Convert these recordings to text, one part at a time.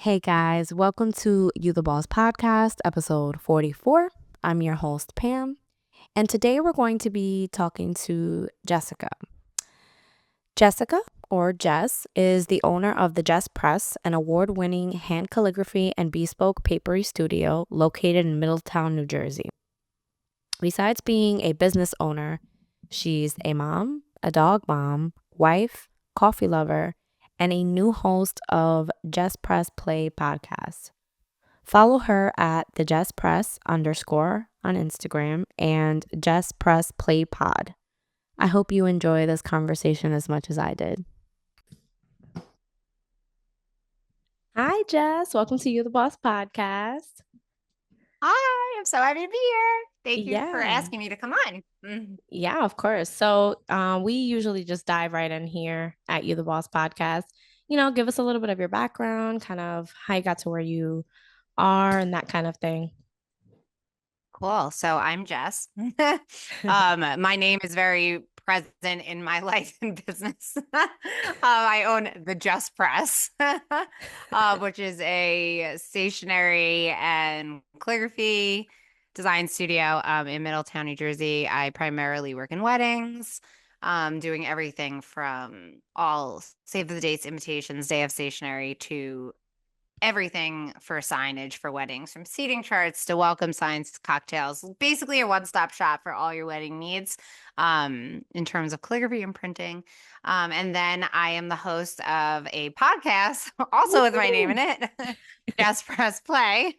Hey guys, welcome to You the Boss Podcast, episode 44. I'm your host, Pam, and today we're going to be talking to Jessica. Jessica, or Jess, is the owner of the Jess Press, an award-winning hand calligraphy and bespoke paperie studio located in Middletown, New Jersey. Besides being a business owner, she's a mom, a dog mom, wife, coffee lover, and a new host of Jess Press Play Podcast. Follow her at the Jess Press _ on Instagram and Jess Press Play Pod. I hope you enjoy this conversation as much as I did. Hi, Jess. Welcome to You the Boss Podcast. Hi, I'm so happy to be here. Thank you for Yeah. asking me to come on. Yeah, of course. So we usually just dive right in here at You the Boss Podcast. Give us a little bit of your background, kind of how you got to where you are and that kind of thing. Cool. So I'm Jess. My name is very present in my life and business. I own the Jess Press, which is a stationery and calligraphy design studio in Middletown, New Jersey. I primarily work in weddings, doing everything from all save the dates, invitations, day of stationery to everything for signage for weddings, from seating charts to welcome signs to cocktails. Basically a one-stop shop for all your wedding needs in terms of calligraphy and printing. And then I am the host of a podcast, also with my name in it, Jess Press Play.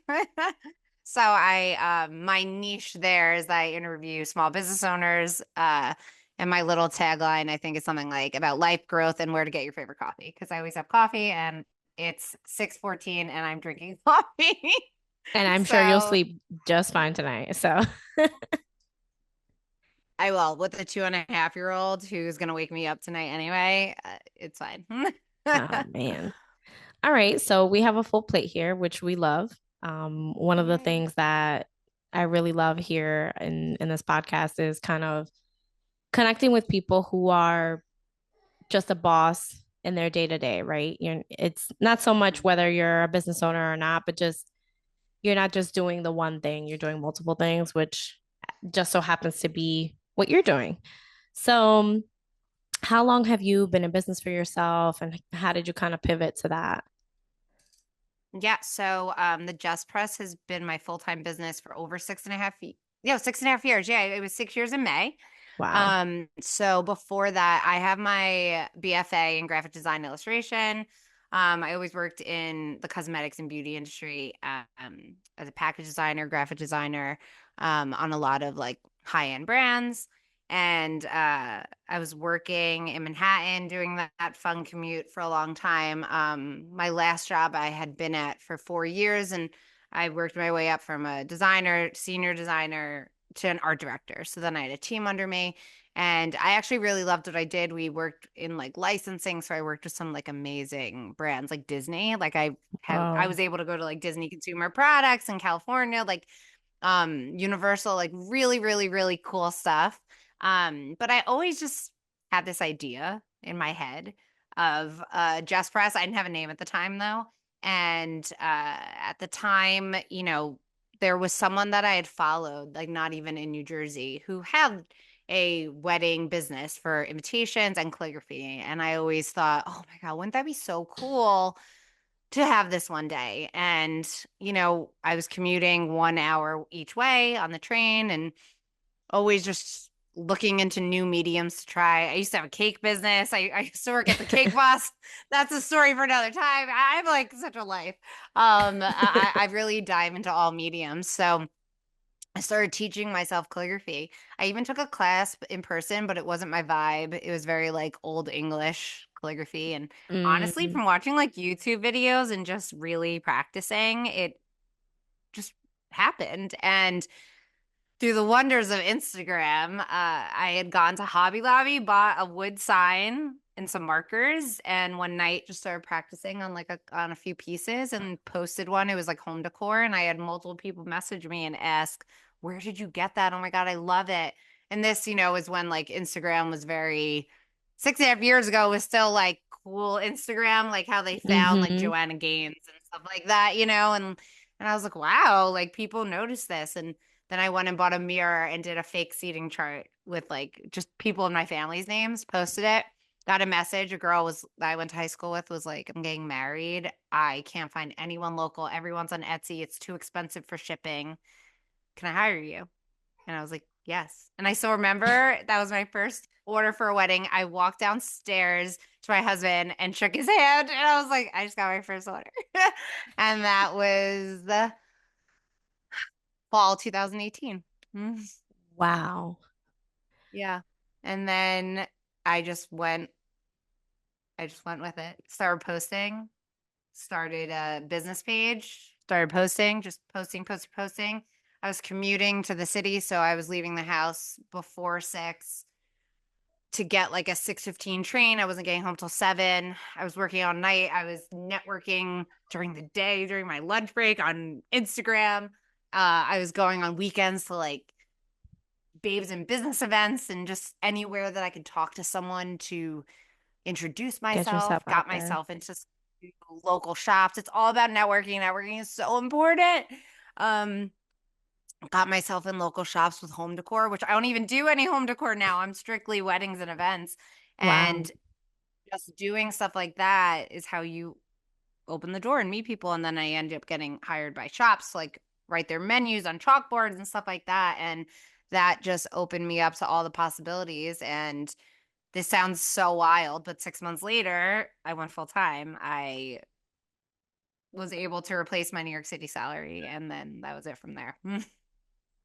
So my niche there is I interview small business owners. And my little tagline, I think, is something like about life growth and where to get your favorite coffee. Because I always have coffee and it's 6:14 and I'm drinking coffee. And I'm sure you'll sleep just fine tonight. So I will, with a 2.5-year-old who's going to wake me up tonight anyway. It's fine. oh man. All right. So we have a full plate here, which we love. One of the things that I really love here in this podcast is kind of connecting with people who are just a boss in their day to day, right? It's not so much whether you're a business owner or not, but just you're not just doing the one thing, you're doing multiple things, which just so happens to be what you're doing. So, how long have you been in business for yourself and how did you kind of pivot to that? Yeah, so the Jess Press has been my full-time business for over 6.5 years. Yeah, it was 6 years in May. Wow. So before that, I have my BFA in graphic design and illustration. I always worked in the cosmetics and beauty industry as a package designer, graphic designer, on a lot of like high-end brands. And I was working in Manhattan doing that fun commute for a long time. My last job I had been at for 4 years, and I worked my way up from a designer, senior designer, to an art director. So then I had a team under me, and I actually really loved what I did. We worked in like licensing, so I worked with some like amazing brands like Disney. Like I Wow. was able to go to like Disney Consumer Products in California, like Universal, like really, really, really cool stuff. But I always just had this idea in my head of Jess Press. I didn't have a name at the time though. And at the time, there was someone that I had followed, like not even in New Jersey, who had a wedding business for invitations and calligraphy. And I always thought, oh my God, wouldn't that be so cool to have this one day? And, I was commuting 1 hour each way on the train and always just looking into new mediums to try. I used to have a cake business. I used to work at the cake boss. That's a story for another time. I have like such a life. I really dive into all mediums. So I started teaching myself calligraphy. I even took a class in person, but it wasn't my vibe. It was very like old English calligraphy. And honestly, Mm, from watching like YouTube videos and just really practicing, it just happened. And through the wonders of Instagram, I had gone to Hobby Lobby, bought a wood sign and some markers, and one night just started practicing on on a few pieces and posted one. It was like home decor, and I had multiple people message me and ask, "Where did you get that? Oh my God, I love it!" And this, is when like Instagram was very 6.5 years ago was still like cool Instagram, like how they found like mm-hmm. Joanna Gaines and stuff like that, and I was like, wow, like people notice this. And then I went and bought a mirror and did a fake seating chart with like just people in my family's names, posted it, got a message. A girl was that I went to high school with was like, I'm getting married. I can't find anyone local. Everyone's on Etsy. It's too expensive for shipping. Can I hire you? And I was like, yes. And I still remember that was my first order for a wedding. I walked downstairs to my husband and shook his hand. And I was like, I just got my first order. And that was the fall 2018. Mm. Wow. Yeah. And then I just went, I just went with it. Started posting, started a business page, started posting, just posting. I was commuting to the city, so I was leaving the house before 6 to get like a 6:15 train. I wasn't getting home till 7. I was working all night. I was networking during the day, during my lunch break on Instagram. I was going on weekends to like babes and business events and just anywhere that I could talk to someone to introduce Get myself, yourself got out there. myself into local shops. It's all about networking. Networking is so important. Um, got myself in local shops with home decor, which I don't even do any home decor now. I'm strictly weddings and events. Wow. And just doing stuff like that is how you open the door and meet people. And then I end up getting hired by shops to like write their menus on chalkboards and stuff like that. And that just opened me up to all the possibilities. And this sounds so wild, but 6 months later, I went full time. I was able to replace my New York City salary, and then that was it from there.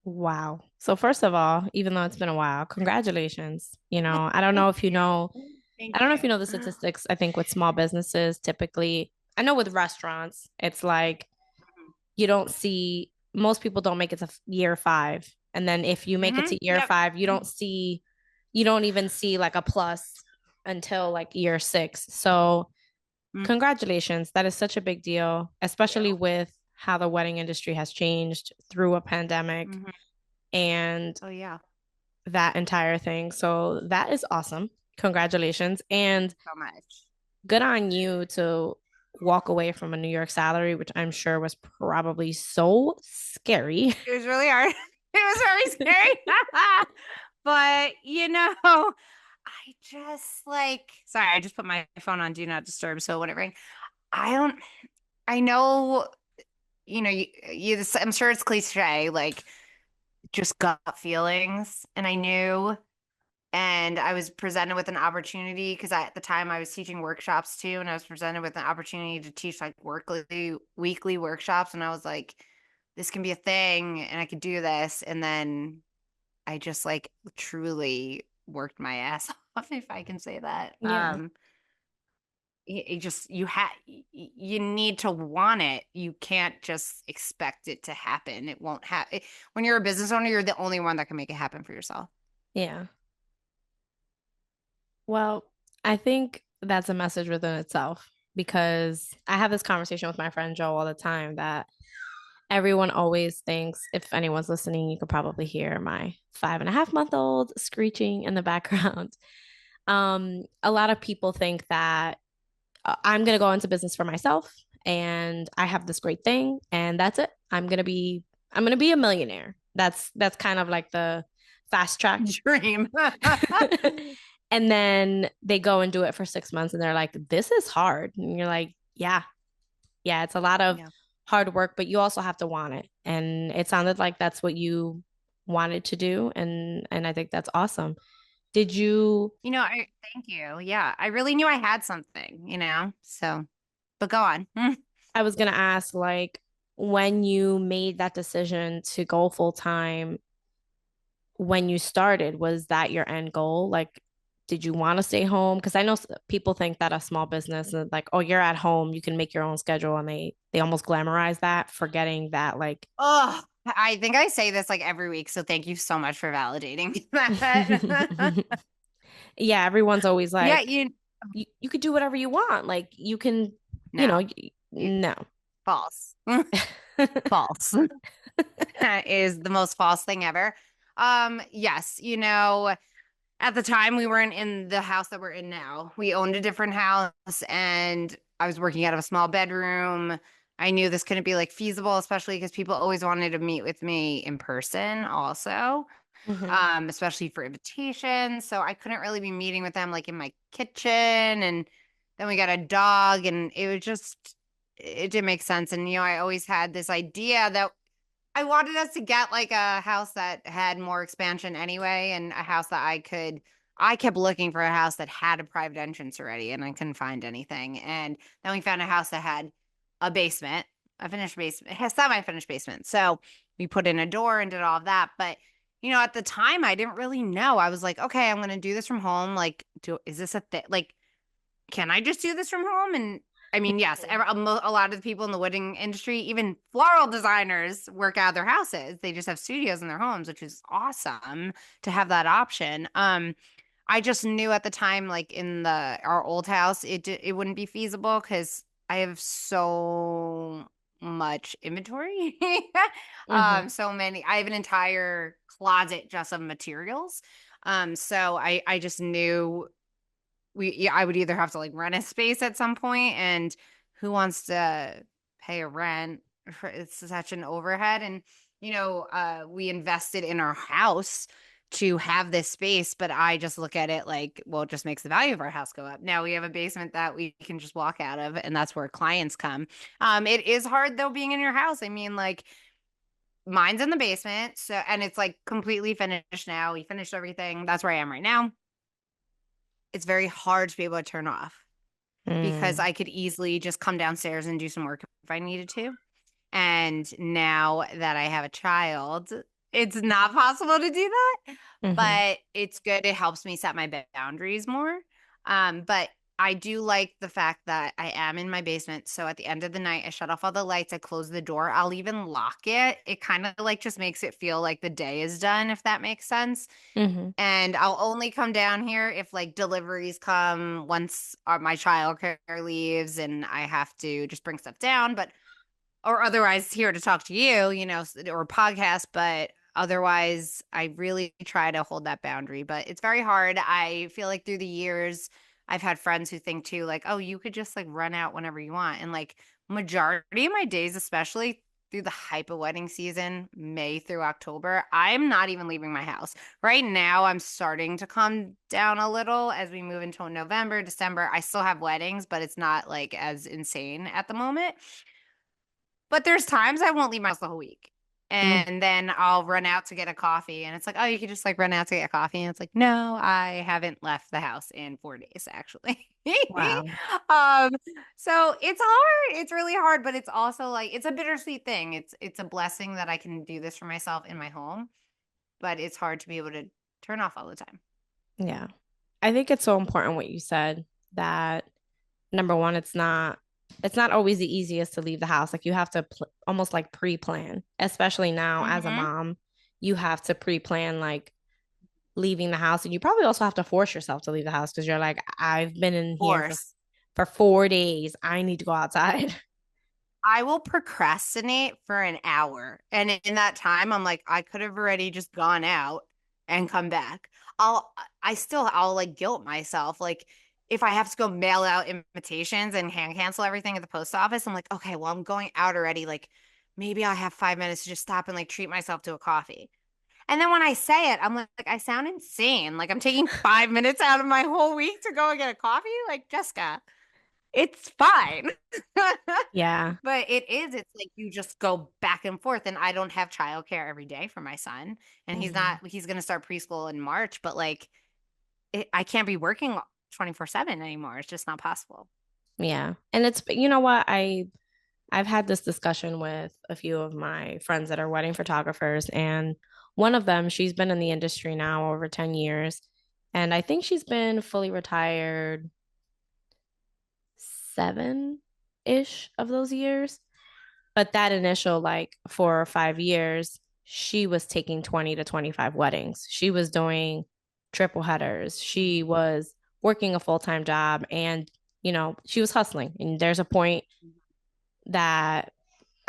Wow. So first of all, even though it's been a while, congratulations. I don't know Thank if you you. know, Thank I don't know if you you. know the statistics. I think with small businesses, typically, I know with restaurants, it's like you don't see most people don't make it to year 5. And then if you make it to year Yep. 5, you don't even see like a plus until like year 6. So Mm. congratulations. That is such a big deal, especially You. with how the wedding industry has changed through a pandemic Mhm. and Oh yeah, that entire thing. So that is awesome. Congratulations. And so much. good on you to walk away from a New York salary, which I'm sure was probably so scary. It was really hard. It was really scary. But I just like sorry, I just put my phone on do not disturb, so when it rang, I don't I know, I'm sure it's cliche, like just gut feelings. And I knew, and I was presented with an opportunity because at the time I was teaching workshops too, and I was presented with an opportunity to teach like weekly workshops, and I was like, this can be a thing, and I could do this. And then I just like truly worked my ass off, if I can say that. Yeah. You need to want it. You can't just expect it to happen. It won't happen. When you're a business owner, you're the only one that can make it happen for yourself. Yeah. Well, I think that's a message within itself because I have this conversation with my friend Joe all the time that everyone always thinks, if anyone's listening, you could probably hear my 5.5-month-old screeching in the background. A lot of people think that I'm going to go into business for myself and I have this great thing and that's it. I'm going to be a millionaire. That's kind of like the fast track. Dream. And then they go and do it for 6 months and they're like, this is hard. And you're like, yeah, yeah, it's a lot of Yeah. hard work, but you also have to want it. And it sounded like that's what you wanted to do. And I think that's awesome. Did you, I thank you. Yeah, I really knew I had something. So, but go on. I was going to ask, like, when you made that decision to go full time, when you started, was that your end goal? Like, did you want to stay home? Because I know people think that a small business is like, oh, you're at home, you can make your own schedule, and they almost glamorize that, forgetting that like, Oh, I think I say this like every week, so thank you so much for validating that. yeah, everyone's always Yeah, like, you could do whatever you want, like you can, no, you, no. false. False. That is the most false thing ever. Yes, at the time we weren't in the house that we're in now. We owned a different house and I was working out of a small bedroom. I knew this couldn't be like feasible, especially because people always wanted to meet with me in person also, Mm-hmm. especially for invitations. So I couldn't really be meeting with them like in my kitchen. And then we got a dog and it didn't make sense. And, I always had this idea that I wanted us to get like a house that had more expansion anyway, and a house that I kept looking for a house that had a private entrance already, and I couldn't find anything. And then we found a house that had a basement, a finished basement, a semi-finished basement. So we put in a door and did all of that. But, at the time I didn't really know. I was like, okay, I'm going to do this from home. Like, is this a thing? Like, can I just do this from home? And I mean, yes, a lot of the people in the wedding industry, even floral designers, work out of their houses. They just have studios in their homes, which is awesome to have that option. I just knew at the time, like in our old house, it wouldn't be feasible because I have so much inventory. Mm-hmm. So many. I have an entire closet just of materials. So I just knew I would either have to like rent a space at some point, and who wants to pay a rent for it's such an overhead. And we invested in our house to have this space, but I just look at it like, well, it just makes the value of our house go up. Now we have a basement that we can just walk out of, and that's where clients come. It is hard though being in your house. I mean, like, mine's in the basement, so, and it's like completely finished now. We finished everything. That's where I am right now. It's very hard to be able to turn off because Mm. I could easily just come downstairs and do some work if I needed to. And now that I have a child, it's not possible to do that, Mm-hmm. but it's good. It helps me set my boundaries more. But I do like the fact that I am in my basement. So at the end of the night, I shut off all the lights, I close the door, I'll even lock it. It kind of like just makes it feel like the day is done, if that makes sense. Mm-hmm. And I'll only come down here if like deliveries come once my childcare leaves and I have to just bring stuff down. But or otherwise here to talk to you, or podcast. But otherwise, I really try to hold that boundary. But it's very hard. I feel like through the years, I've had friends who think too, like, oh, you could just like run out whenever you want. And like majority of my days, especially through the hype of wedding season, May through October, I'm not even leaving my house. Right now, I'm starting to calm down a little as we move into November, December. I still have weddings, but it's not like as insane at the moment. But there's times I won't leave my house the whole week. Mm. And then I'll run out to get a coffee. And it's like, oh, you could just like run out to get a coffee. And it's like, no, I haven't left the house in 4 days, actually. Wow. um, so it's hard. It's really hard, but it's also like it's a bittersweet thing. It's a blessing that I can do this for myself in my home, but it's hard to be able to turn off all the time. Yeah. I think it's so important what you said that number one, it's not always the easiest to leave the house. Like you have to almost like pre-plan, especially now as a Mm-hmm. Of mom, you have to pre-plan like leaving the house, and you probably also have to force yourself to leave the house because you're like, I've been in here for course. 4 days. I need to go outside. I will procrastinate for an hour. And in that time, I'm like, I could have already just gone out and come back. I'll like guilt myself. Like, if I have to go mail out invitations and hand cancel everything at the post office, I'm like, okay, well, I'm going out already. Like, maybe I'll have 5 minutes to just stop and like treat myself to a coffee. And then when I say it, I'm like, I sound insane. Like, I'm taking 5 minutes out of my whole week to go and get a coffee. Like, Jessica, it's fine. Yeah. But it's like you just go back and forth. And I don't have childcare every day for my son. And Mhm. he's going to start preschool in March. But like, I can't be working 24/7 anymore. It's just not possible. Yeah. And it's, you know what? I've had this discussion with a few of my friends that are wedding photographers, and one of them, she's been in the industry now over 10 years, and I think she's been fully retired 7-ish of those years. But that initial like 4 or 5 years, she was taking 20 to 25 weddings. She was doing triple headers. She was working a full-time job, and she was hustling. And there's a point that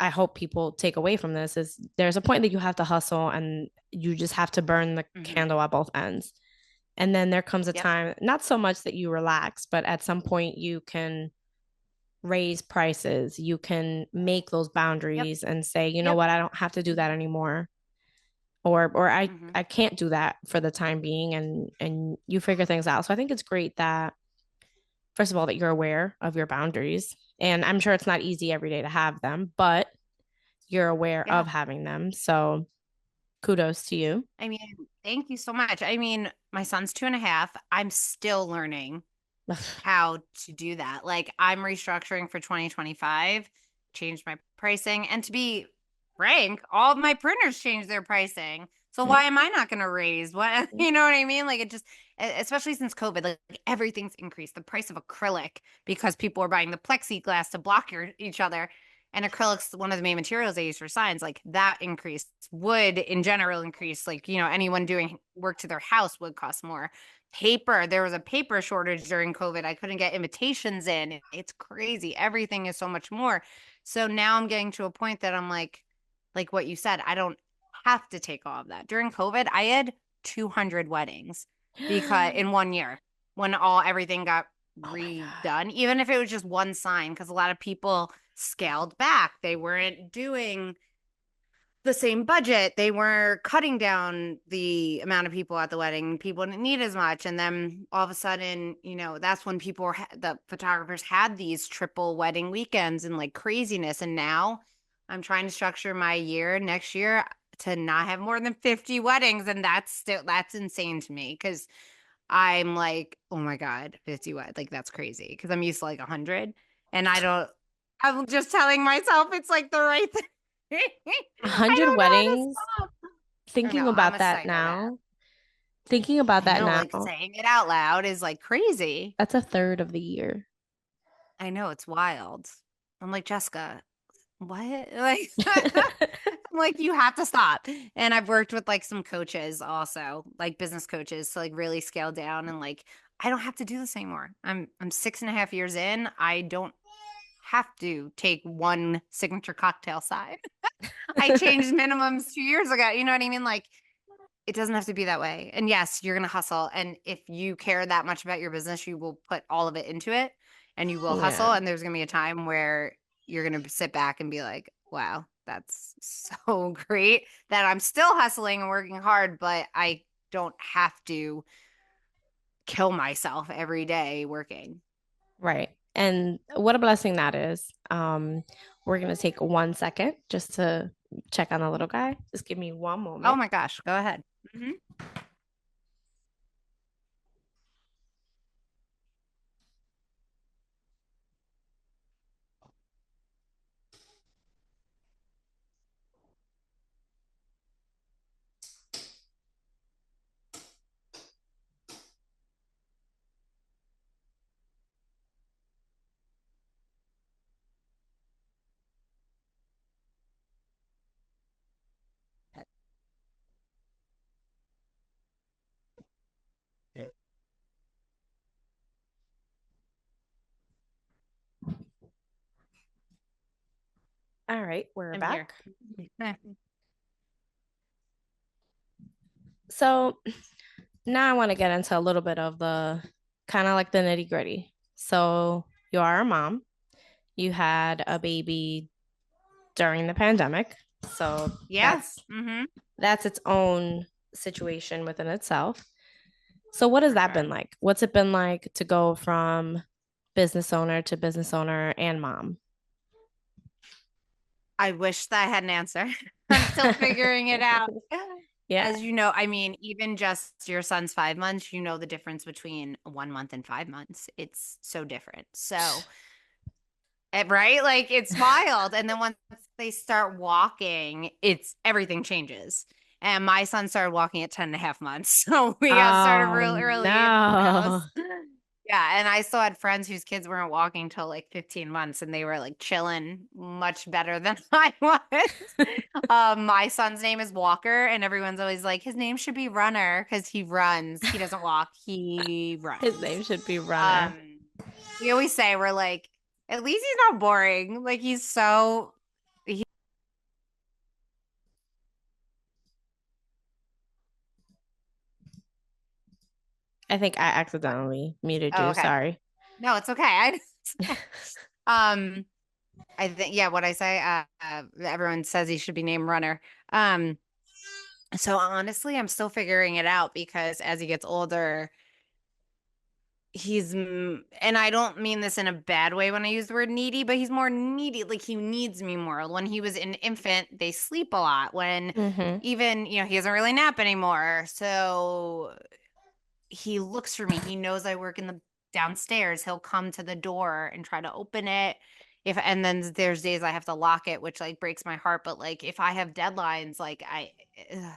I hope people take away from this is there's a point that you have to hustle and you just have to burn the Hmm. candle at both ends. And then there comes a Yep. time, not so much that you relax, but at some point you can raise prices. You can make those Yep. boundaries and say, you know Yep. what, I don't have to do that anymore. Or Hmm. I can't do that for the time being, and you figure things out. So I think it's great that first of all that you're aware of your boundaries. And I'm sure it's not easy every day to have them, but you're aware Yeah. of having them. So kudos to you. I mean, thank you so much. I mean, my son's 2.5. I'm still learning how to do that. Like I'm restructuring for 2025, changed my pricing. And to be frank, all of my printers changed their pricing. So why am I not going to raise what, you know what I mean? Like it just, especially since COVID, like everything's increased. The price of acrylic because people are buying the plexiglass to block each other. And acrylic's one of the main materials they use for signs. Like that increased. Wood in general increased. Like, anyone doing work to their house would cost more. Paper, there was a paper shortage during COVID. I couldn't get invitations in. It's crazy. Everything is so much more. So now I'm getting to a point that I'm like what you said, I don't have to take all of that. During COVID, I had 200 weddings because in 1 year when everything got Oh my redone, even if it was just one sign, because a lot of people scaled back. They weren't doing the same budget. They were cutting down the amount of people at the wedding. People didn't need as much. And then all of a sudden, that's when the photographers had these triple wedding weekends and like craziness. And now I'm trying to structure my year next year to not have more than 50 weddings. And that's insane to me because I'm like, oh my God, 50 weddings. Like that's crazy because I'm used to like 100. And I'm just telling myself it's like the right thing. A I hundred don't know how to weddings. stop. I Thinking know. I'm about a that psychopath. now. Thinking about I that know, now. like saying it out loud is like crazy. That's a third of the year. I know it's wild. I'm like, Jessica, what? Like, I'm like, you have to stop. And I've worked with like some coaches also, like business coaches, to like really scale down and like, I don't have to do this anymore. I'm 6.5 years in. I don't have to take one signature cocktail side. I changed minimums 2 years ago. You know what I mean? Like, it doesn't have to be that way. And yes, you're going to hustle. And if you care that much about your business, you will put all of it into it and you will Yeah. hustle. And there's going to be a time where you're going to sit back and be like, wow, that's so great that I'm still hustling and working hard, but I don't have to kill myself every day working. Right. And what a blessing that is. We're gonna take 1 second just to check on the little guy. Just give me one Oh moment. my gosh, go ahead. Mhm. All right, we're I'm here. back. Eh. So now I want to get into a little bit of the kind of like the nitty gritty. So you are a mom. You had a baby during the pandemic. So Yeah. that's Hmm. that's its own situation within itself. So what has For that sure. been like? What's it been like to go from business owner to business owner and mom? I wish that I had an answer. I'm still figuring it out. Yeah. As you know, I mean, even just your son's 5 months, the difference between 1 month and 5 months. It's so different. So, right? Like it's wild. And then once they start walking, everything changes. And my son started walking at 10 and a half months. So we got started Oh real early. And that no. was, yeah. And I still had friends whose kids weren't walking till like 15 months and they were like chilling much better than I was. My son's name is Walker, and everyone's always like, his name should be Runner because he runs. He doesn't walk, he His runs. name should be Runner. Um, we always say we're like, at least he's not boring. Like he's so he, I think I accidentally muted oh, you. okay. Sorry. No, it's okay. Um, I think, yeah, what I say, everyone says he should be named Runner. Um, so honestly, I'm still figuring it out because as he gets older, and I don't mean this in a bad way when I use the word needy, but he's more needy. Like he needs me more. When he was an infant, they sleep a lot. When Mm-hmm. even, he doesn't really nap anymore. So he looks for me. He knows I work in the downstairs. He'll come to the door and try to open it. And then there's days I have to lock it, which like breaks my heart. But like if I have deadlines, like ugh,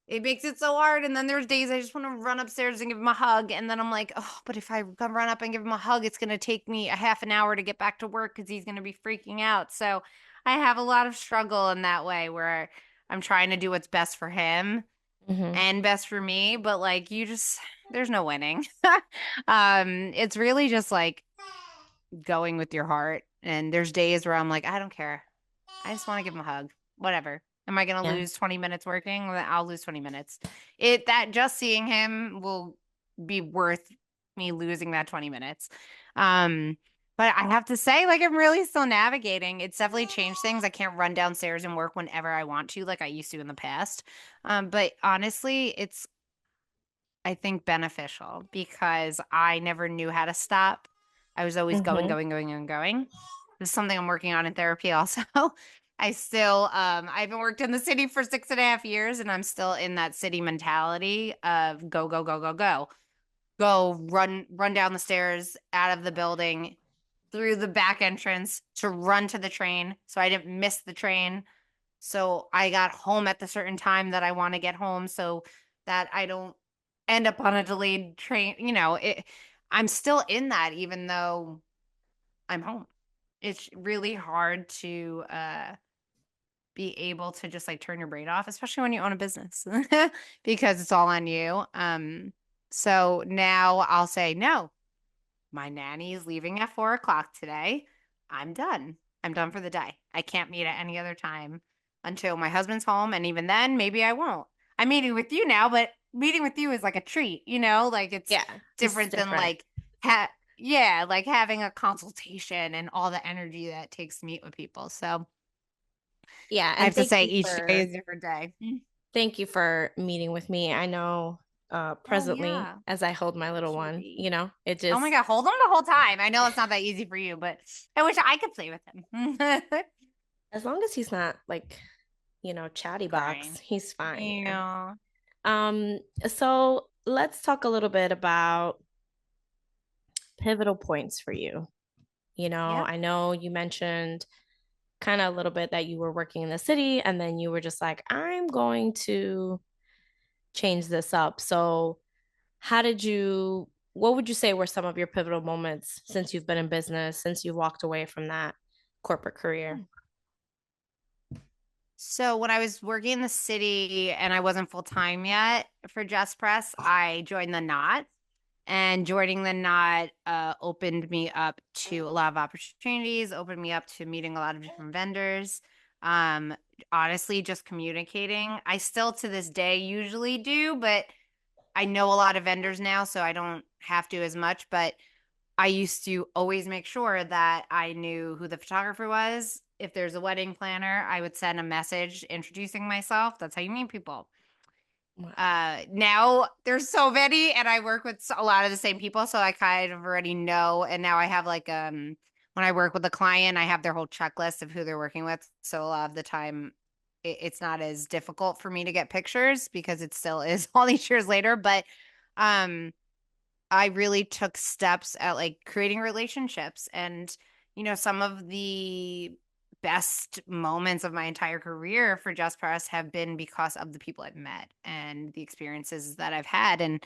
it makes it so hard. And then there's days I just want to run upstairs and give him a hug. And then I'm like, oh, but if I come run up and give him a hug, it's going to take me a half an hour to get back to work because he's going to be freaking out. So I have a lot of struggle in that way where I'm trying to do what's best for him Mm-hmm. and best for me. But like, there's no winning. It's really just like going with your heart. And there's days where I'm like, I don't care. I just want to give him a hug. Whatever. Am I going to Yeah. lose 20 minutes working? Well, I'll lose 20 minutes. That just seeing him will be worth me losing that 20 minutes. Um, but I have to say, like, I'm really still navigating. It's definitely changed things. I can't run downstairs and work whenever I want to, like I used to in the past. But honestly, it's, I think, beneficial because I never knew how to stop. I was always going, Mm-hmm. going, going, and going. This is something I'm working on in therapy also. I haven't worked in the city for 6.5 years and I'm still in that city mentality of go, go, go, go, go. Go run down the stairs out of the building through the back entrance to run to the train. So I didn't miss the train. So I got home at the certain time that I want to get home so that I don't end up on a delayed train. I'm still in that even though I'm home. It's really hard to be able to just like turn your brain off, especially when you own a business because it's all on you. So now I'll say, no, my nanny is leaving at 4 o'clock today. I'm done. I'm done for the day. I can't meet at any other time until my husband's home. And even then, maybe I won't. I'm meeting with you now, but meeting with you is like a treat, like it's Yeah. It's different than different. like, yeah, like having a consultation and all the energy that it takes to meet with people. So Yeah, I and have to say each day is a different day. thank you for meeting with me. I know Oh, presently yeah. as I hold my little one, Absolutely. it Oh my just God, hold him the whole time. I know it's not that easy for you, but I wish I could play with him. as long as he's not like, chatty box, Crying. he's fine. Yeah. Yeah. Um, so let's talk a little bit about pivotal points for you. Yep. I know you mentioned kind of a little bit that you were working in the city and then you were just like, I'm going to change this up. So, what would you say were some of your pivotal moments since you've been in business, since you walked away from that corporate career? So when I was working in the city and I wasn't full time yet for Jess Press, I joined the Knot. And joining the Knot opened me up to a lot of opportunities, opened me up to meeting a lot of different vendors. Um, Honestly, just communicating. I still to this day usually do, but I know a lot of vendors now, so I don't have to as much. But I used to always make sure that I knew who the photographer was. If there's a wedding planner, I would send a message introducing myself. That's how you meet people. Wow. Now there's so many and I work with a lot of the same people, so I kind of already know. And now I have like when I work with a client, I have their whole checklist of who they're working with, so a lot of the time it's not as difficult for me to get pictures because it still is all these years later. But um I really took steps at like creating relationships. And some of the best moments of my entire career for Just Press have been because of the people I've met and the experiences that I've had. And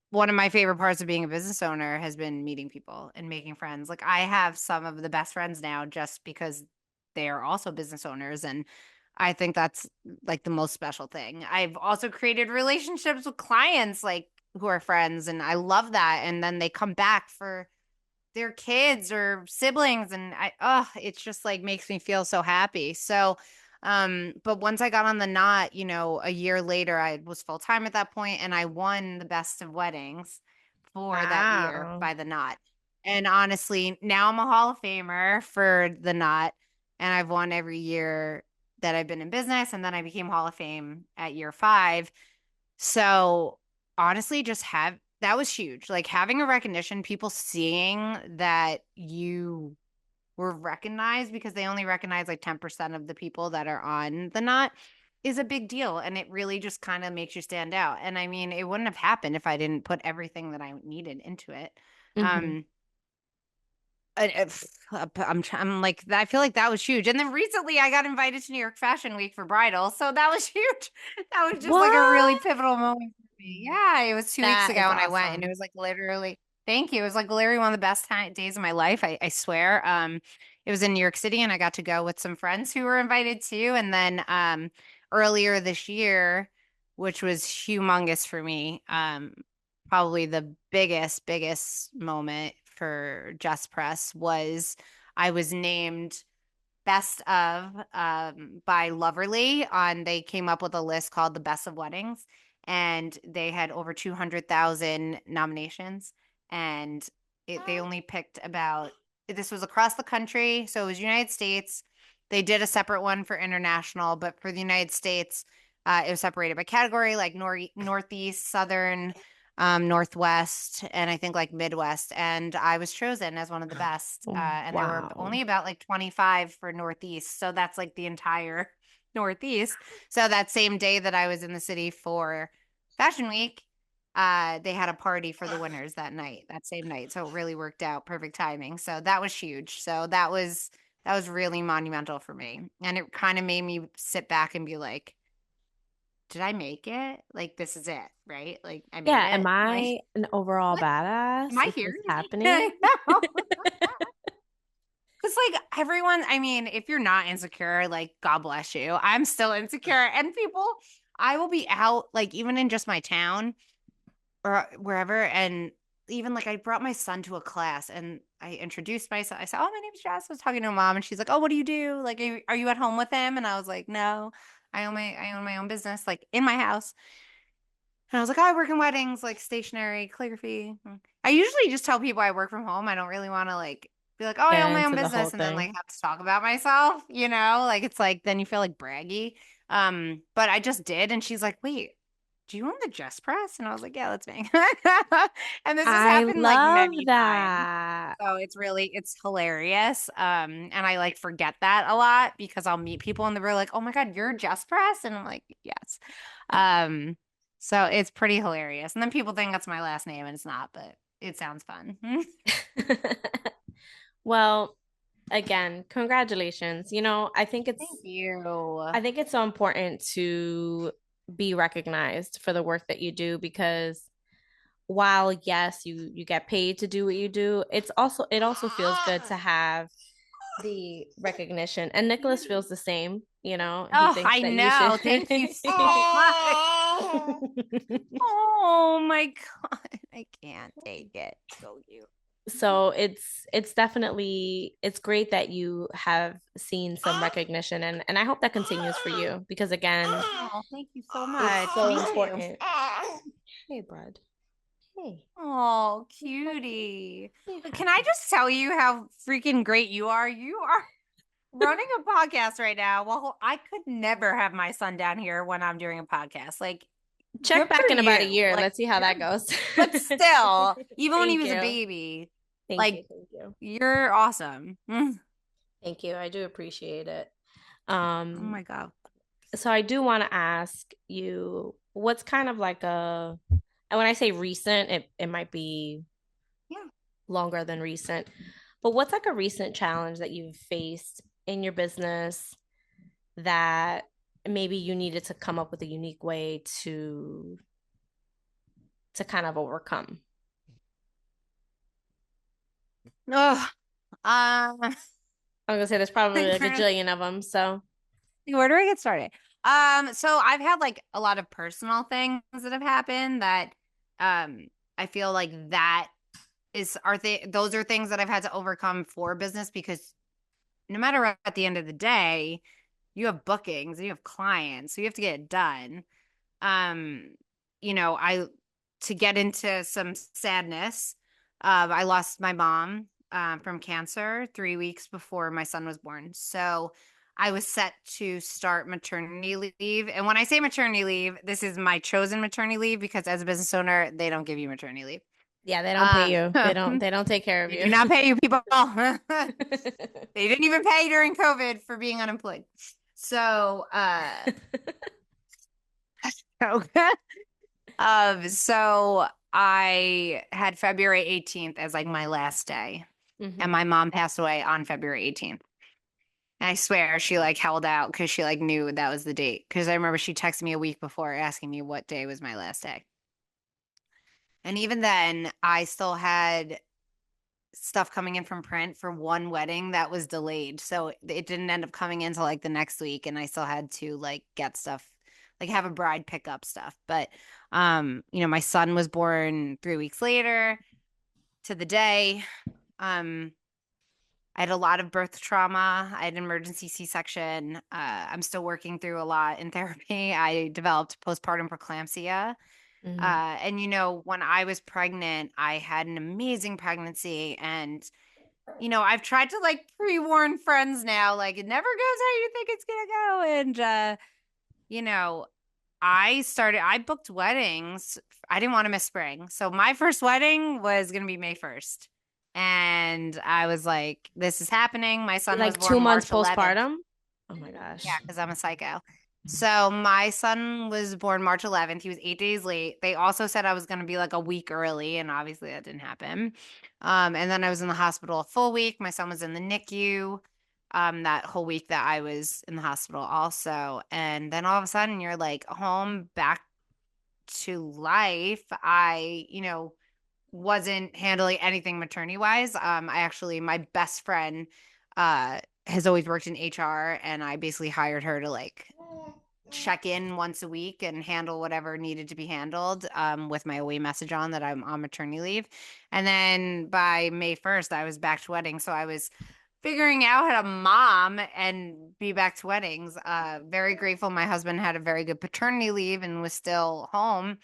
one of my favorite parts of being a business owner has been meeting people and making friends. Like I have some of the best friends now just because they are also business owners. And I think that's like the most special thing. I've also created relationships with clients like who are friends and I love that. And then they come back for their kids or siblings and it's just like makes me feel so happy. So but once I got on the Knot, a year later I was full time at that point and I won the best of weddings for that year Wow. by the Knot. And honestly, now I'm a Hall of Famer for the knot, and I've won every year that I've been in business, and then I became Hall of Fame at year 5. So honestly, just have that was huge. Like having a recognition, people seeing that you were recognized because they only recognize like 10% of the people that are on the knot is a big deal. And it really just kind of makes you stand out. And I mean, it wouldn't have happened if I didn't put everything that I needed into it. Mm-hmm. Um, I'm like, I feel like that was huge. And then recently I got invited to New York Fashion Week for bridal. So that was huge. That was just like a really What? pivotal moment for me. Yeah, it was 2 weeks That ago is and I went and it awesome. was like literally, thank you. It was like literally one of the best days of my life. I swear. It was in New York City and I got to go with some friends who were invited too. And then earlier this year, which was humongous for me, probably the biggest moment for Jess Press was I was named best of by Loverly on they came up with a list called the best of weddings and they had over 200,000 nominations and they only picked about this was across the country so it was United States. They did a separate one for international, but for the United States it was separated by category like northeast, southern, northwest, and I think like midwest, and I was chosen as one of the best, and there were Wow. only about like 25 for northeast, so that's like the entire northeast. So that same day that I was in the city for Fashion Week, they had a party for the winners that same night, so it really worked out, perfect timing. So that was huge. So that was really monumental for me, and it kind of made me sit back and be like, did I make it? Like, this is it, right? Like, I made Yeah, am it. Like, I an overall am badass? I Is here? this happening? I know. Because, like, everyone, I mean, if you're not insecure, like, God bless you. I'm still insecure. And people, I will be out, like, even in just my town or wherever. And even, like, I brought my son to a class and I introduced myself. I said, oh, my name's Jess. I was talking to a mom and she's like, oh, what do you do? Like, are you at home with him? And I was like, no, I own my own business, like, in my house. And I was like, oh, I work in weddings, like stationery, calligraphy. I usually just tell people I work from home. I don't really want to like be like, oh, I Get own my own into the whole business and then thing. like have to talk about myself, you know? Like it's like then you feel like braggy. But I just did and she's like, wait, do you own the Jess Press? And I was like, yeah, that's me. And this has I happened like love many times. that. So it's hilarious. And I like forget that a lot because I'll meet people and they're like, oh my God, you're Jess Press? And I'm like, yes. Um, so it's pretty hilarious. And then people think that's my last name and it's not, but it sounds fun. Well, again, congratulations. Thank you. I think it's so important to be recognized for the work that you do because while yes, you get paid to do what you do, it also feels good to have the recognition. And Nicholas feels the same, he Oh, thinks I that you should. know. Thank you so much. Oh my God. I can't take it. So cute. So it's great that you have seen some recognition and I hope that continues for you because again, Oh, thank you so much. it's so Me too. important. Hey, bud. Hey. Oh, cutie. Hey, But can I honey. just tell you how freaking great you are? You are running a podcast right now. Well, I could never have my son down here when I'm doing a podcast. Like, Check good back for in about a you. year. Like, Let's see how that goes. but still, even when he Thank was a you. baby, Thank you. like, Thank you. you're awesome. Thank you. I do appreciate it. Oh Um, my God. so I do want to ask you what's kind of like and when I say recent, it might be Yeah. longer than recent, but what's like a recent challenge that you've faced in your business that maybe you needed to come up with a unique way to kind of overcome? Oh, I'm gonna say there's probably I'm like a trying to gajillion of them. So, where do I get started? So I've had like a lot of personal things that have happened that I feel like that those are things that I've had to overcome for business because no matter what, at the end of the day, you have bookings and you have clients, so you have to get it done. Um, I to get into some sadness, I lost my mom from cancer 3 weeks before my son was born. So I was set to start maternity leave. And when I say maternity leave, this is my chosen maternity leave because as a business owner, they don't give you maternity leave. Yeah, they don't pay you. They don't take care of They you. do not pay you, people. They didn't even pay during COVID for being unemployed. So, so I had February 18th as like my last day. And my mom passed away on February 18th. And I swear she like held out because she like knew that was the date. Because I remember she texted me a week before asking me what day was my last day. And even then, I still had stuff coming in from print for one wedding that was delayed. So it didn't end up coming in until like the next week. And I still had to like get stuff, like have a bride pick up stuff. But, my son was born 3 weeks later to the day. I had a lot of birth trauma. I had an emergency C-section. I'm still working through a lot in therapy. I developed postpartum preeclampsia. And when I was pregnant, I had an amazing pregnancy. And, I've tried to like pre-warn friends now, like it never goes how you think it's going to go. And, I booked weddings. I didn't want to miss spring. So my first wedding was going to be May 1st. And I was like, this is happening. My son was Like born 2 months March 11th. postpartum? Oh my gosh. Yeah, because I'm a psycho. So my son was born March 11th. He was 8 days late. They also said I was going to be like a week early, and obviously that didn't happen. And then I was in the hospital a full week. My son was in the NICU that whole week that I was in the hospital also. And then all of a sudden you're like home back to life. I wasn't handling anything maternity wise. My best friend has always worked in HR, and I basically hired her to like check in once a week and handle whatever needed to be handled with my away message on that I'm on maternity leave. And then by May 1st, I was back to weddings. So I was figuring out how to mom and be back to weddings. Very grateful my husband had a very good paternity leave and was still home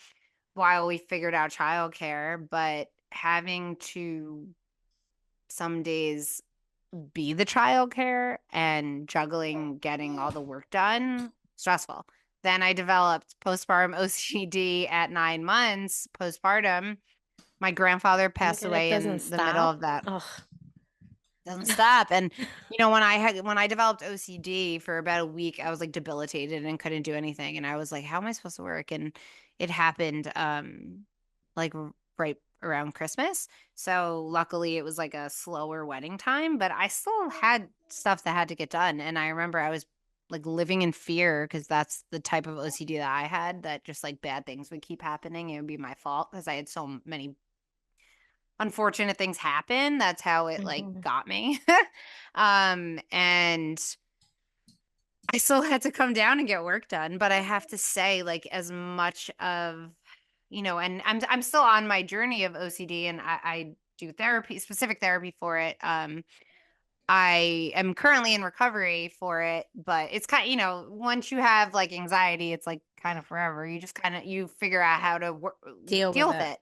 while we figured out childcare, but having to some days be the childcare and juggling getting all the work done, stressful. Then I developed postpartum OCD at 9 months postpartum. My grandfather passed away in the middle of that. Ugh. Doesn't stop. And when I developed OCD for about a week, I was like debilitated and couldn't do anything. And I was like, how am I supposed to work? And it happened like right around Christmas. So luckily it was like a slower wedding time, but I still had stuff that had to get done. And I remember I was like living in fear because that's the type of OCD that I had, that just like bad things would keep happening. It would be my fault because I had so many unfortunate things happen. That's how it like got me. And I still had to come down and get work done, but I have to say, like, as much of, and I'm still on my journey of OCD, and I do therapy, specific therapy for it. I am currently in recovery for it, but it's kind of, once you have like anxiety, it's like kind of forever. You just you figure out how to deal with it.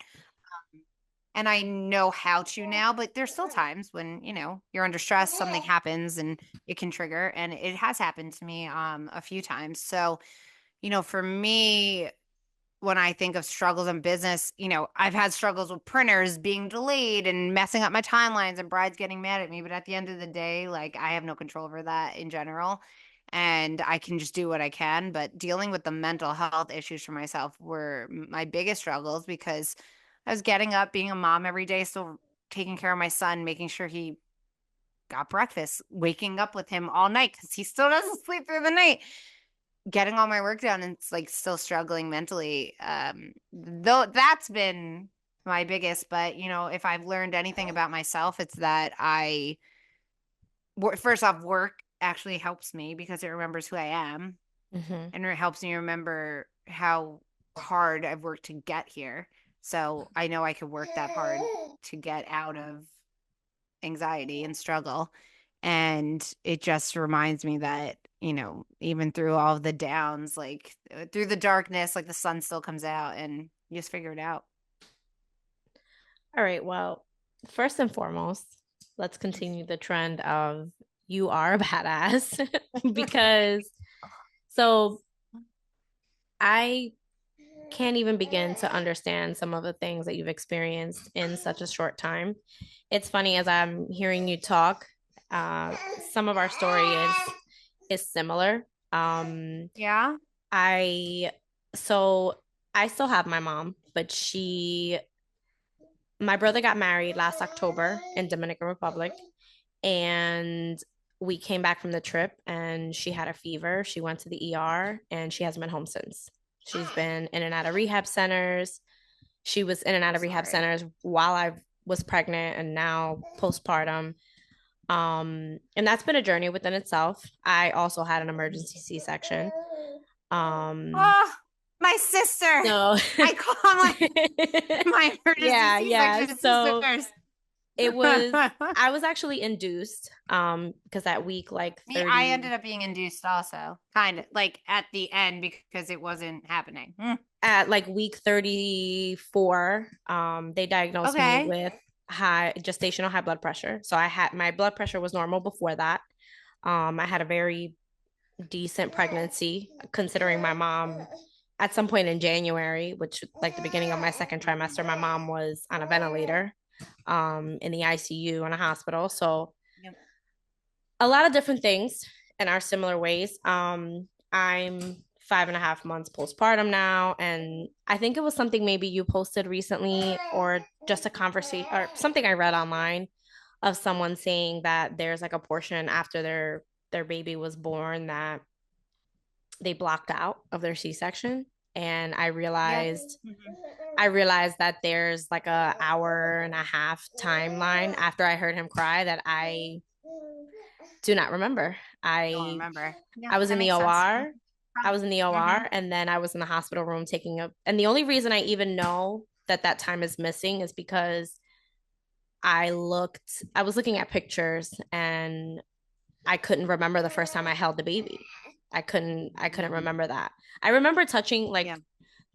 And I know how to now, but there's still times when, you're under stress, something happens and it can trigger. And it has happened to me a few times. So, for me, when I think of struggles in business, I've had struggles with printers being delayed and messing up my timelines and brides getting mad at me. But at the end of the day, like, I have no control over that in general. And I can just do what I can. But dealing with the mental health issues for myself were my biggest struggles, because I was getting up, being a mom every day, still taking care of my son, making sure he got breakfast, waking up with him all night because he still doesn't sleep through the night, getting all my work done, and it's like still struggling mentally. Though that's been my biggest, but if I've learned anything about myself, it's that first off, work actually helps me because it remembers who I am, and it helps me remember how hard I've worked to get here. So I know I could work that hard to get out of anxiety and struggle. And it just reminds me that, even through all of the downs, like through the darkness, like the sun still comes out and you just figure it out. All right. Well, first and foremost, let's continue the trend of you are a badass because so I can't even begin to understand some of the things that you've experienced in such a short time. It's funny as I'm hearing you talk, uh, some of our story is similar. Yeah. I so I still have my mom, but my brother got married last October in Dominican Republic, and we came back from the trip and she had a fever. She went to the ER and she hasn't been home since. She's been in and out of rehab centers. She was in and out of rehab centers while I was pregnant and now postpartum. And that's been a journey within itself. I also had an emergency C-section. Oh, my sister. So I call my emergency C-section So sisters. it was I was actually induced because that week like 30 I ended up being induced also, kind of like at the end because it wasn't happening. At like week 34, they diagnosed me with gestational high blood pressure. So my blood pressure was normal before that. I had a very decent pregnancy considering my mom at some point in January, which like the beginning of my second trimester, my mom was on a ventilator in the ICU in a hospital. So a lot of different things in our similar ways. I'm 5.5 months postpartum now, and I think it was something maybe you posted recently or just a conversation or something I read online of someone saying that there's like a portion after their baby was born that they blocked out of their C-section. And I realized that there's like a hour and a half timeline after I heard him cry that I do not remember. Don't remember. Yeah, I was in the OR. I was in the OR Mm-hmm. and then I was in the hospital room and the only reason I even know that time is missing is because I was looking at pictures and I couldn't remember the first time I held the baby. I couldn't remember that. I remember touching like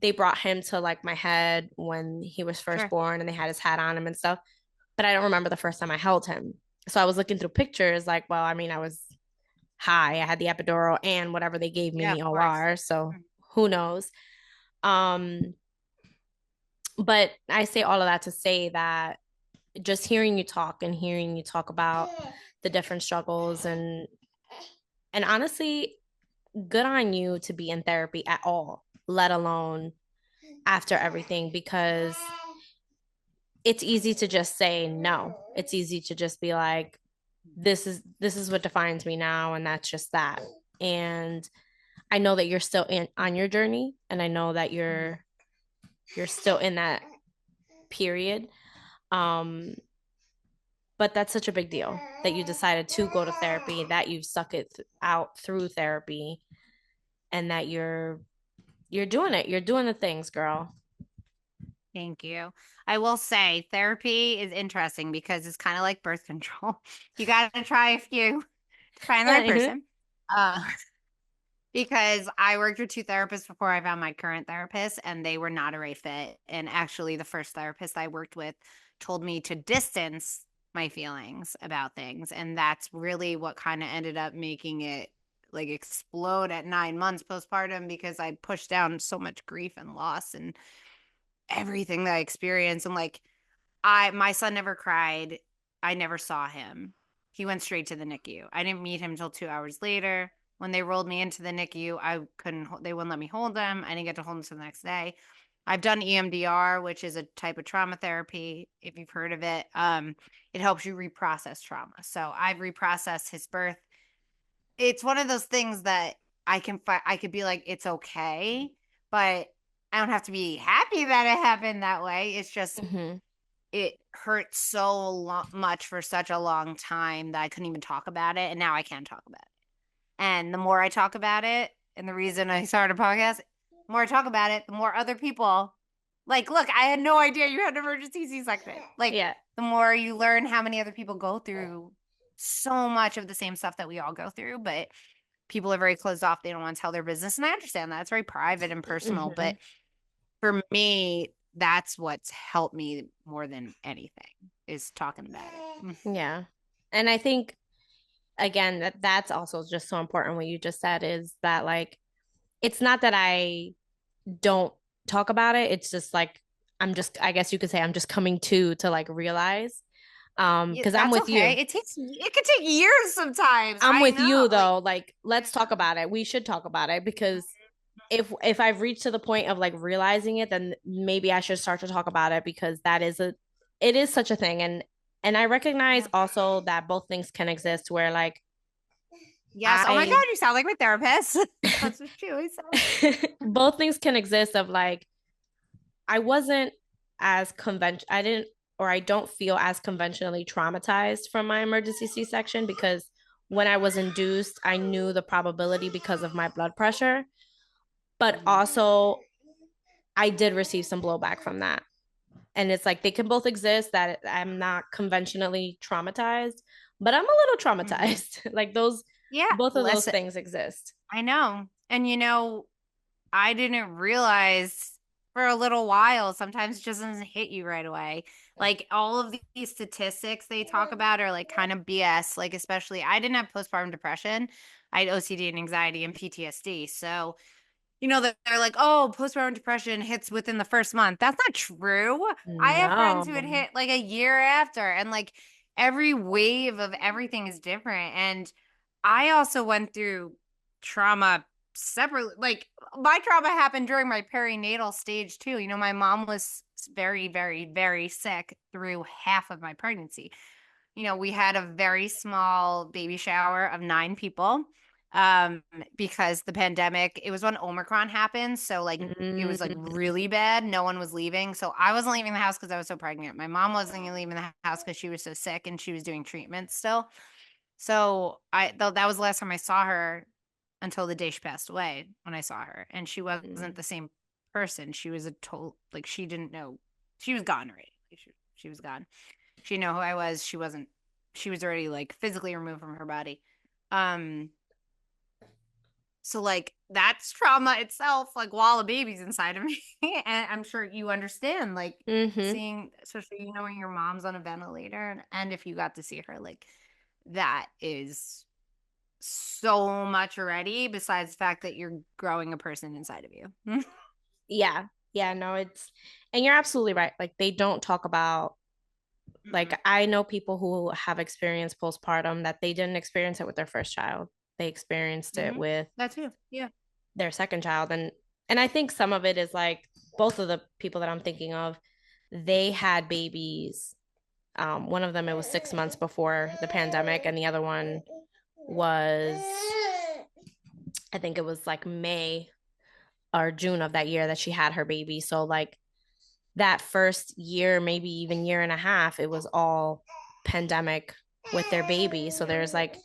they brought him to like my head when he was first born and they had his hat on him and stuff, but I don't remember the first time I held him. So I was looking through pictures like, well, I mean, I was high. I had the epidural and whatever they gave me in the OR, so who knows. But I say all of that to say that just hearing you talk about the different struggles and honestly, good on you to be in therapy at all, let alone after everything, because it's easy to just say no. It's easy to just be like, this is what defines me now, and that's just that. And I know that you're still on your journey, and I know that you're still in that period. But that's such a big deal that you decided to go to therapy, that you've stuck it out through therapy, and that you're doing it. You're doing the things, girl. Thank you. I will say therapy is interesting because it's kind of like birth control. You got to try a few to find the right person. Because I worked with 2 therapists before I found my current therapist, and they were not a right fit. And actually, the first therapist I worked with told me to distance my feelings about things. And that's really what kind of ended up making it like explode at 9 months postpartum, because I pushed down so much grief and loss and everything that I experienced. And like, my son never cried. I never saw him. He went straight to the NICU. I didn't meet him until 2 hours later. When they rolled me into the NICU, they wouldn't let me hold him. I didn't get to hold him until the next day. I've done EMDR, which is a type of trauma therapy, if you've heard of it. It helps you reprocess trauma. So I've reprocessed his birth. It's one of those things that I could be like, it's okay, but I don't have to be happy that it happened that way. It's just, it hurt so much for such a long time that I couldn't even talk about it. And now I can talk about it. And the more I talk about it, and the reason I started a podcast, the more I talk about it, the more other people like, look, I had no idea you had an emergency C-section. Like, the more you learn how many other people go through so much of the same stuff that we all go through, but people are very closed off. They don't want to tell their business. And I understand that. It's very private and personal. But for me, that's what's helped me more than anything is talking about it. Yeah. And I think again that's also just so important what you just said is that like it's not that I don't talk about it. It's just like I guess you could say I'm just coming to like realize. Yeah, Because I'm that's with okay. you. It could take years sometimes. I'm I with know. you Like, though. Like, let's talk about it. We should talk about it because if I've reached to the point of like realizing it, then maybe I should start to talk about it because it is such a thing. And I recognize yeah. also that both things can exist where like Yes. Oh my I God, you sound like my therapist. That's what she always says. both things can exist of like I wasn't as I didn't or I don't feel as conventionally traumatized from my emergency C-section because when I was induced, I knew the probability because of my blood pressure, but also I did receive some blowback from that. And it's like they can both exist that I'm not conventionally traumatized, but I'm a little Mhm. traumatized. Like those Yeah. both of those Listen, things exist. I know. And I didn't realize for a little while, sometimes it just doesn't hit you right away. Like all of these statistics they talk about are like kind of BS. Like, especially, I didn't have postpartum depression. I had OCD and anxiety and PTSD. So, they're like, oh, postpartum depression hits within the first month. That's not true. I have friends who had No. hit like a year after, and like every wave of everything is different. And I also went through trauma separately. Like my trauma happened during my perinatal stage too. My mom was very, very, very sick through half of my pregnancy. We had a very small baby shower of 9 people um because the pandemic, it was when Omicron happened, so like it was like Mm, really bad. No one was leaving, so I wasn't leaving the house because I was so pregnant. My mom wasn't leaving the house because she was so sick and she was doing treatment still. So that was the last time I saw her until the day she passed away. When I saw her, and she wasn't the same person. She was a total, like, she didn't know, she was gone already. She was gone. She didn't know who I was. She was already like physically removed from her body. Um, so like that's trauma itself, like while a baby's inside of me. And I'm sure you understand, like mm-hmm. seeing, especially when your mom's on a ventilator, and if you got to see her, like that is so much already, besides the fact that you're growing a person inside of you. Yeah. Yeah, no, and you're absolutely right. Like they don't talk about like I know people who have experienced postpartum that they didn't experience it with their first child. They experienced it Mm-hmm. with That too. Yeah. their second child and I think some of it is like both of the people that I'm thinking of, they had babies. One of them it was 6 months before the pandemic, and the other one was I think it was like May or June of that year that she had her baby. So like that first year, maybe even year and a half, it was all pandemic with their baby. So there's like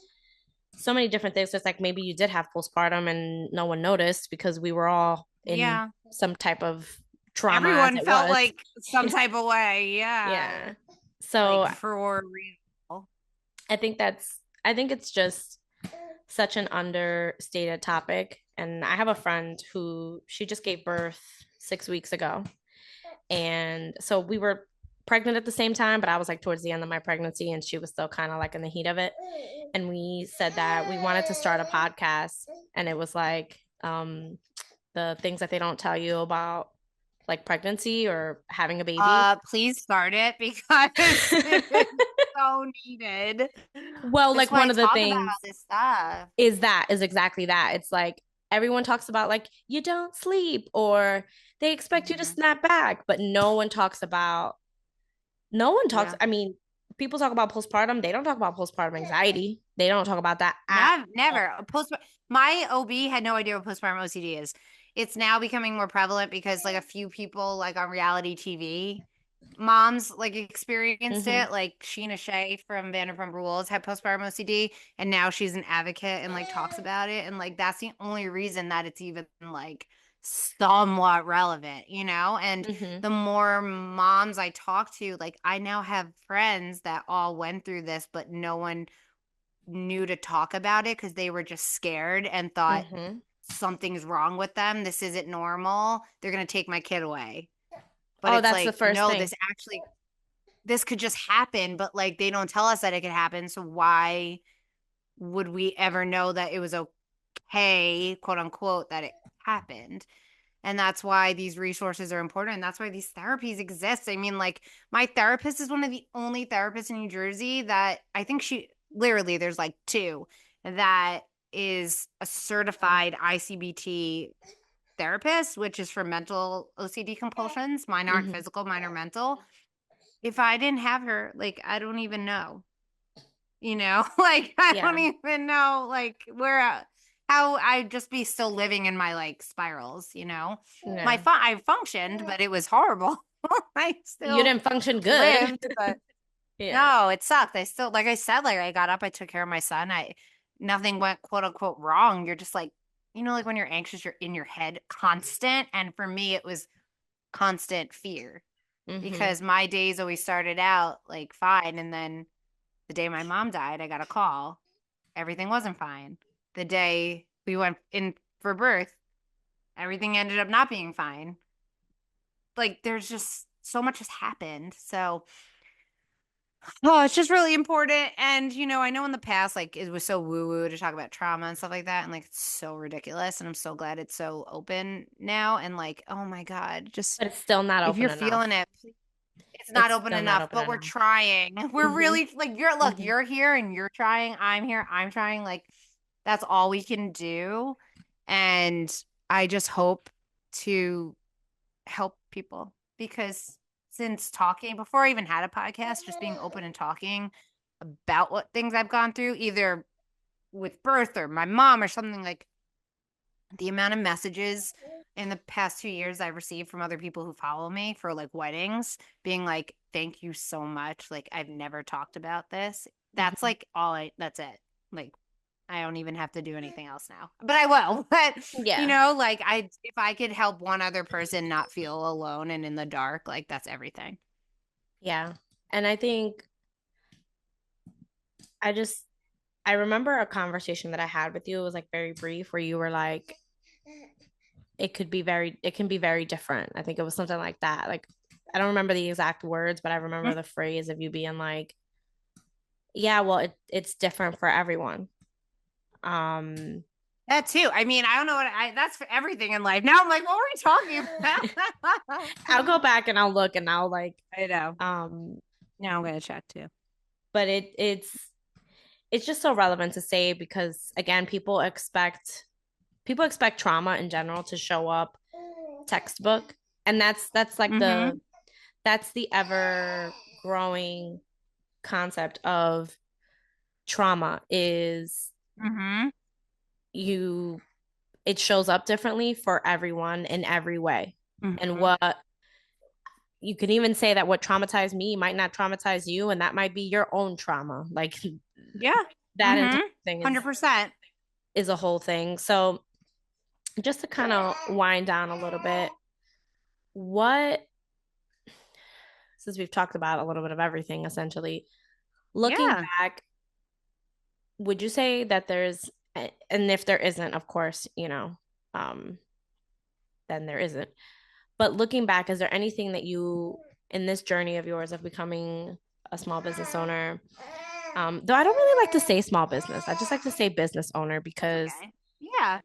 so many different things. It's like maybe you did have postpartum and no one noticed because we were all in Yeah. some type of trauma as Everyone it felt was. like some type of way. Yeah. Yeah. So Like for real. I think it's just such an understated topic. And I have a friend who she just gave birth 6 weeks ago. And so we were pregnant at the same time, but I was like towards the end of my pregnancy and she was still kind of like in the heat of it. And we said that we wanted to start a podcast. And it was like the things that they don't tell you about like pregnancy or having a baby. Please start it because it is so needed. Well, That's like why one I of the talk about things this stuff. is exactly that. It's like everyone talks about like you don't sleep or they expect you to Mhm. snap back, but no one talks. Yeah. I mean, people talk about postpartum. They don't talk about postpartum anxiety. They don't talk about that at all. Never. My OB had no idea what postpartum OCD is. It's now becoming more prevalent because like a few people like on reality TV moms like experienced Mm-hmm. it. Like Sheena Shea from Vanderpump Rules had postpartum OCD, and now she's an advocate and like talks about it. And like that's the only reason that it's even like somewhat relevant. And Mm-hmm. the more moms I talk to, like I now have friends that all went through this, but no one knew to talk about it because they were just scared and thought Mm-hmm. something's wrong with them. This isn't normal. They're going to take my kid away. But Oh, it's that's the like, first no, thing. this could just happen, but like they don't tell us that it could happen. So why would we ever know that it was okay, quote unquote, that it happened? And that's why these resources are important. And that's why these therapies exist. I mean, like, my therapist is one of the only therapists in New Jersey that I think she literally, there's like two that is a certified ICBT therapist, which is for mental OCD compulsions. Mine aren't Mm-hmm. physical, mine are mental. If I didn't have her, like, I don't even know, like, I don't Yeah. even know, like, how I'd just be still living in my like spirals, Yeah. I functioned, but it was horrible. I You still didn't function good. lived, but Yeah. no, it sucked. I still, like I said, like I got up, I took care of my son. Nothing went quote unquote wrong. You're just like, like when you're anxious, you're in your head constant. And for me, it was constant fear Mm-hmm. because my days always started out like fine. And then the day my mom died, I got a call. Everything wasn't fine. The day we went in for birth, everything ended up not being fine. Like there's just so much has happened. So, oh, it's just really important. And, I know in the past, like it was so woo woo to talk about trauma and stuff like that. And like it's so ridiculous. And I'm so glad it's so open now. And like, oh my God, just But it's still not if open you're feeling enough. it, it's not It's open still not enough, open but we're enough. trying. We're Mm-hmm. really like, Mm-hmm. you're here and you're trying. I'm here, I'm trying. Like, that's all we can do. And I just hope to help people because since talking, before I even had a podcast, just being open and talking about what things I've gone through, either with birth or my mom or something, like the amount of messages in the past 2 years I've received from other people who follow me for like weddings being like, thank you so much. Like, I've never talked about this. That's Mm-hmm. like that's it. Like, I don't even have to do anything else now, but I will. But, Yeah. like, if I could help one other person not feel alone and in the dark, like, that's everything. Yeah. And I think I just I remember a conversation that I had with you. It was like very brief where you were like, it can be very different. I think it was something like that. Like I don't remember the exact words, but I remember the phrase of you being like, yeah, well, it's different for everyone. Um, That too. I mean, I don't know that's for everything in life. Now I'm like, what were we talking about? I'll go back and I'll look and I'll like, I know. um, Now I'm going to check too. but it's just so relevant to say because again, people expect trauma in general to show up textbook, and that's like Mm-hmm. that's the ever growing concept of trauma is Mm-hmm. you it shows up differently for everyone in every way. And Mm-hmm. what you can even say that what traumatized me might not traumatize you, and that might be your own trauma. Like Yeah. that entire Mm-hmm. thing 100%. is a whole thing. So just to kind of wind down a little bit, what since we've talked about a little bit of everything essentially, looking Yeah. back, would you say that there's and if there isn't, of course, um, then there isn't. But looking back, is there anything that you in this journey of yours of becoming a small business owner? Though I don't really like to say small business. I just like to say business owner That's because okay. Yeah.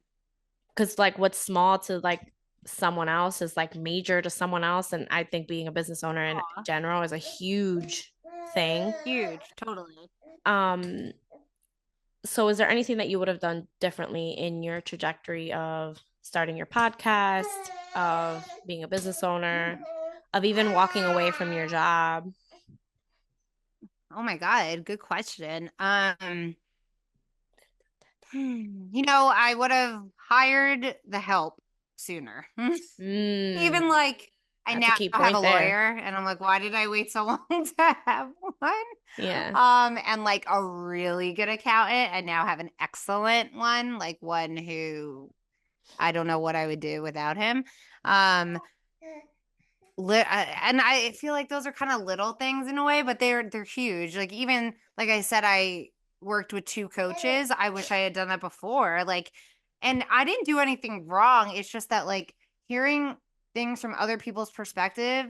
like what's small to like someone else is like major to someone else. And I think being a business owner in Aw. general is a huge thing. Huge. Totally. Um, so is there anything that you would have done differently in your trajectory of starting your podcast, of being a business owner, of even walking away from your job? Oh my God. Good question. I would have hired the help sooner. Mm, Even like I that's a now key have a point there. lawyer and I'm like, why did I wait so long to have one? Yeah. And like a really good accountant. I now have an excellent one, like one who I don't know what I would do without him. Um, and I feel like those are kind of little things in a way, but they're huge. Like even like I said, I worked with two coaches. I wish I had done that before. Like, and I didn't do anything wrong. It's just that like hearing things from other people's perspective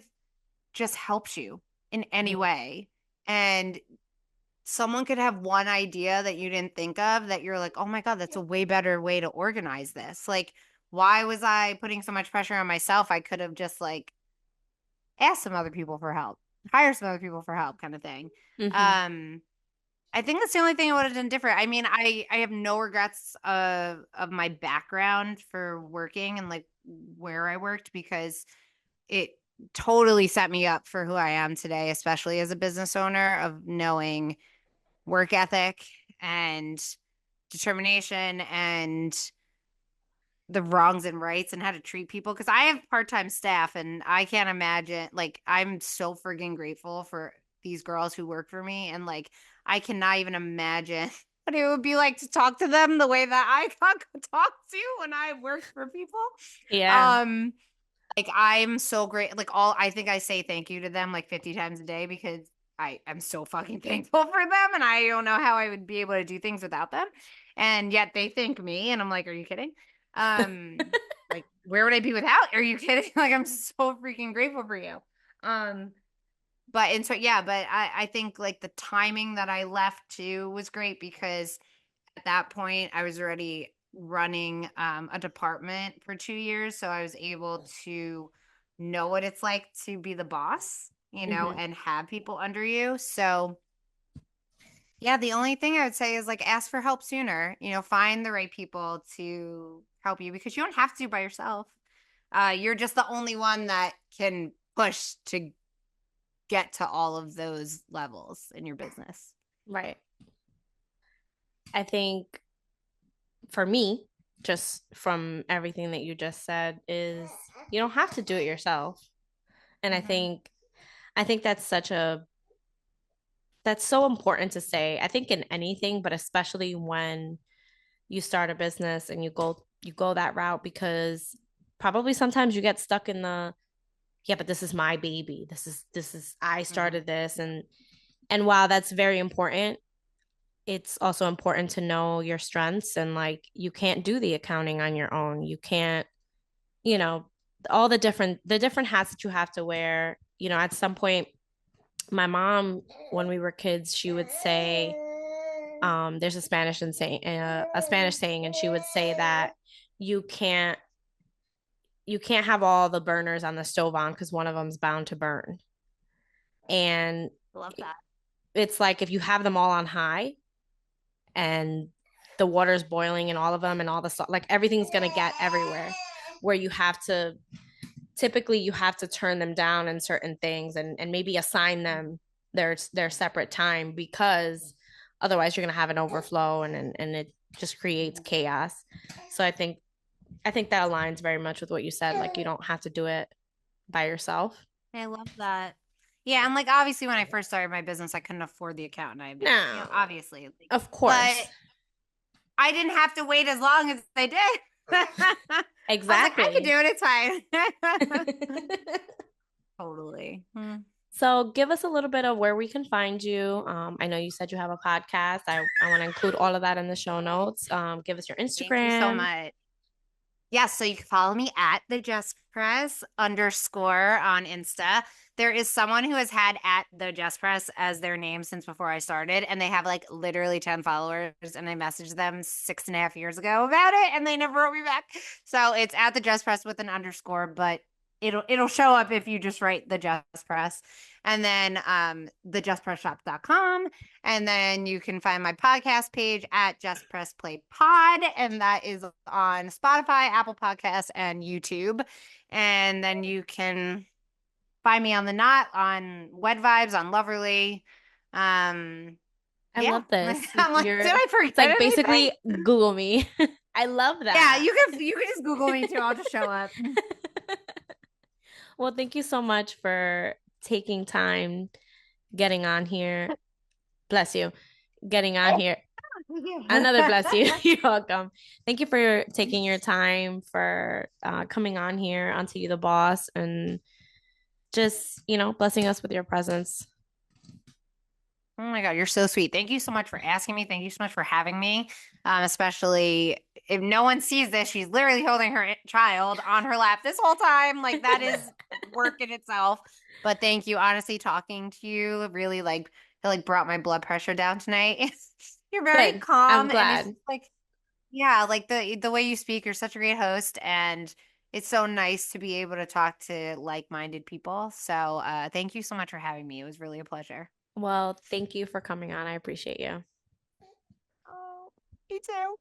just helps you in any way. And someone could have one idea that you didn't think of that you're like, oh my God, that's a way better way to organize this. Like, why was I putting so much pressure on myself? I could have just like asked some other people for help, hire some other people for help, kind of thing. Mm-hmm. I think that's the only thing I would have done different. I mean, I have no regrets of my background for working and like where I worked, because it totally set me up for who I am today, especially as a business owner, of knowing work ethic and determination and the wrongs and rights and how to treat people. Because I have part-time staff, and I can't imagine, like, I'm so friggin' grateful for these girls who work for me, and like I cannot even imagine what it would be like to talk to them the way that I talk to when I work for people. Yeah. um like, I'm so great. Like, I think I say thank you to them like 50 times a day, because I am so fucking thankful for them, and I don't know how I would be able to do things without them. And yet they thank me, and I'm like, are you kidding? Um, like, where would I be without? Are you kidding? Like, I'm so freaking grateful for you. Um, and so yeah, but I think like the timing that I left too was great, because at that point I was already running a department for 2 years, so I was able to know what it's like to be the boss, Mm-hmm. and have people under you. So yeah, the only thing I would say is like ask for help sooner. Find the right people to help you, because you don't have to by yourself. You're just the only one that can push to get to all of those levels in your business. Right. I think for me, just from everything that you just said, is you don't have to do it yourself. And Mm-hmm. I think that's so important to say. I think in anything, but especially when you start a business and you go that route, because probably sometimes you get stuck in the, yeah, but this is my baby. This is I Mm-hmm. started this, and while that's very important, it's also important to know your strengths, and like you can't do the accounting on your own. You can't, you know, all the different hats that you have to wear. At some point, my mom, when we were kids, she would say, there's a Spanish saying, and she would say that you can't you can't have all the burners on the stove on because one of them's bound to burn. And Love that. it's like if you have them all on high and the water's boiling in all of them and all the salt, like everything's gonna get everywhere. Where you have to typically you have to turn them down in certain things, and maybe assign them their separate time, because otherwise you're gonna have an overflow, and it just creates chaos. So I think that aligns very much with what you said. Like you don't have to do it by yourself. I love that. Yeah, and like obviously when I first started my business, I couldn't afford the accountant. No, Obviously, like, of but course. I didn't have to wait as long as I did. I was like, I could Exactly. do it. It's fine. Totally. So give us a little bit of where we can find you. I know you said you have a podcast. I want to include all of that in the show notes. Give us your Thank you so Instagram. much. Yes, so you can follow me at the Jess Press _ on Insta. There is someone who has had at the Jess Press as their name since before I started, and they have like literally 10 followers. And I messaged them 6.5 years ago about it, and they never wrote me back. So it's at the Jess Press with an underscore, but it'll show up if you just write the Jess Press. And then thejespressshop.com. And then you can find my podcast page at Jess Press Play Pod, and that is on Spotify, Apple Podcasts, and YouTube. And then you can find me on the Knot, on Wed Vibes, on Loverly. I Yeah. love this. I'm like, did I It's forget like anything? basically Google me. I love Yeah, that. you can just Google me too. I'll just show up. Well, thank you so much for taking time getting on here. Bless you. Getting on here. Another bless you. You're welcome. Thank you for taking your time for coming on here onto You the Boss, and just, blessing us with your presence. Oh my God, you're so sweet. Thank you so much for asking me. Thank you so much for having me. Especially if no one sees this, she's literally holding her child on her lap this whole time. Like that is work in itself. But thank you. Honestly, talking to you really it like brought my blood pressure down tonight. You're very Good. I'm calm and it's glad. just like, yeah, like the way you speak, you're such a great host and it's so nice to be able to talk to like-minded people. So thank you so much for having me. It was really a pleasure. Well, thank you for coming on. I appreciate you. Oh, you too.